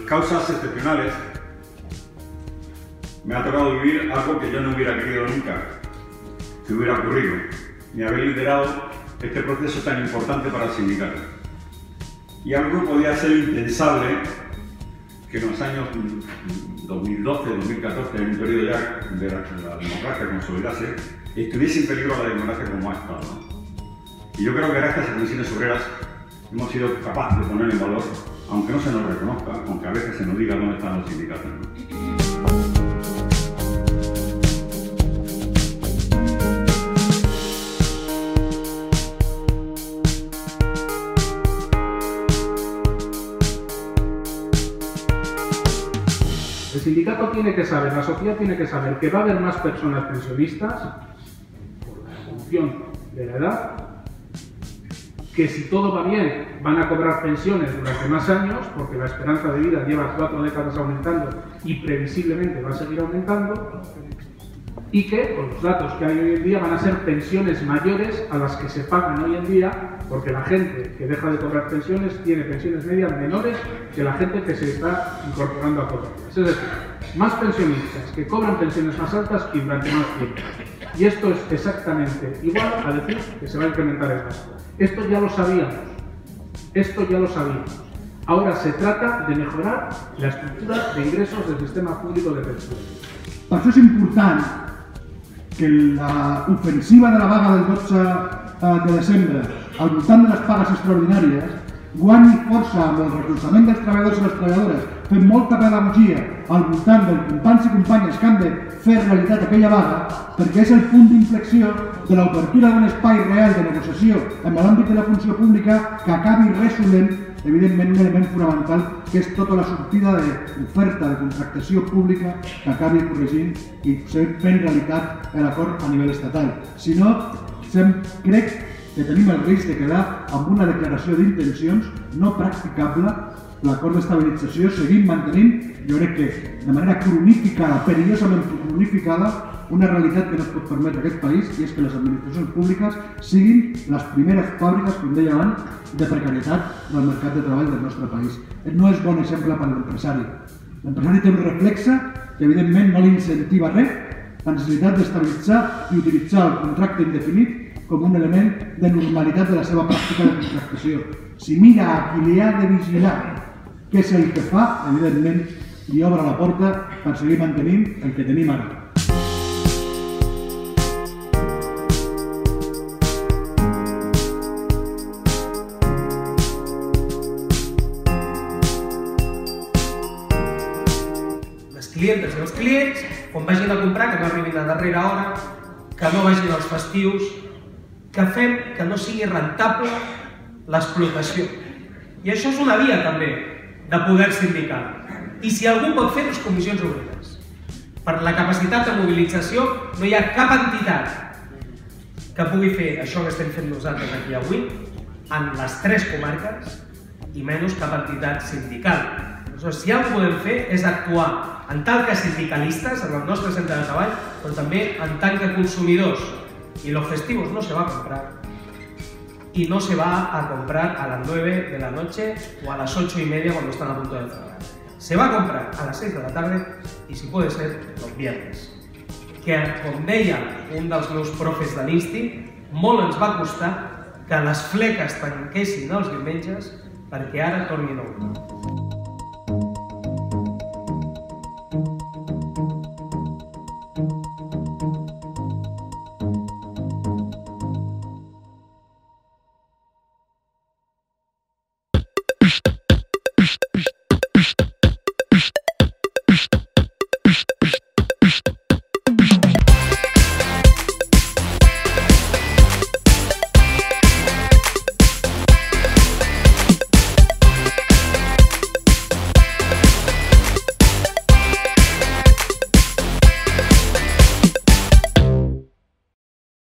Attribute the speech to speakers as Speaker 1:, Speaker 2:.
Speaker 1: causas excepcionales me ha tocado vivir algo que yo no hubiera querido nunca que hubiera ocurrido, ni haber liderado este proceso tan importante para el sindicato. Y algo que podía ser impensable que en los años 2012-2014, en un periodo ya de la democracia consolidase, estuviese en peligro la democracia como ha estado, ¿no? Y yo creo que gracias a Comisiones Obreras hemos sido capaces de poner en valor, aunque no se nos reconozca, aunque a veces se nos diga dónde están los sindicatos, ¿no?
Speaker 2: El sindicato tiene que saber, la sociedad tiene que saber que va a haber más personas pensionistas por la evolución de la edad, que si todo va bien van a cobrar pensiones durante más años, porque la esperanza de vida lleva 4 décadas aumentando y previsiblemente va a seguir aumentando, y que con los datos que hay hoy en día van a ser pensiones mayores a las que se pagan hoy en día, porque la gente que deja de cobrar pensiones tiene pensiones medias menores que la gente que se está incorporando a cobrarlas. Es decir, más pensionistas que cobran pensiones más altas y durante más tiempo. Y esto es exactamente igual a decir que se va a incrementar el gasto. Esto ya lo sabíamos. Esto ya lo sabíamos. Ahora se trata de mejorar la estructura de ingressos del sistema público de pensiones.
Speaker 3: Per això és important que l'ofensiva de la vaga del 12 de desembre al voltant de les pagues extraordinàries guanyi força amb el recolzament dels treballadors i les treballadores, fent molta pedagogia al voltant dels companys i companyes que han de fer realitat aquella vaga, perquè és el punt d'inflexió de l'obertura d'un espai real de negociació en l'àmbit de la funció pública que acabi resolent, evidentment, un element fonamental que és tota la sortida d'oferta de contractació pública que acabi corregint i fent realitat l'acord a nivell estatal. Si no, crec que tenim el risc de quedar amb una declaració d'intencions no practicable, l'acord d'estabilització, seguint mantenint, jo crec que de manera cronificada, perillosament cronificada, una realitat que no es pot permetre a aquest país, i és que les administracions públiques siguin les primeres fàbriques, com deia abans, de precarietat del mercat de treball del nostre país. No és bon exemple per a l'empresari. L'empresari té un reflexe que evidentment no l'incentiva res, la necessitat d'estabilitzar i utilitzar el contracte indefinit com un element de normalitat de la seva pràctica de contractació. Si mira a qui li ha de vigilar què és el que fa, evidentment li obre la porta per seguir mantenint el que tenim ara.
Speaker 4: Les clientes i els clients, quan vagin a comprar, que no arribin a darrera hora, que no vagin als festius, que fem que no sigui rentable l'explotació. I això és una via també de poder sindical. I si algú pot fer, les comissions obreres. Per la capacitat de mobilització no hi ha cap entitat que pugui fer això que estem fent nosaltres aquí avui en les 3 comarques i menys cap entitat sindical. Aleshores, si alguna cosa podem fer és actuar en tant que sindicalistes en el nostre centre de treball, però també en tant que consumidors. Y los festivos no se va a comprar. Y no se va a comprar a las 9 de la noche o a las 8:30 cuando están a punto de cerrar. Se va a comprar a las 6 de la tarde y, si puede ser, los viernes. Que, com deia un dels meus profes de l'Insti, molt ens va costar que les fleques tanquessin els diumenges perquè ara tornin a obrir.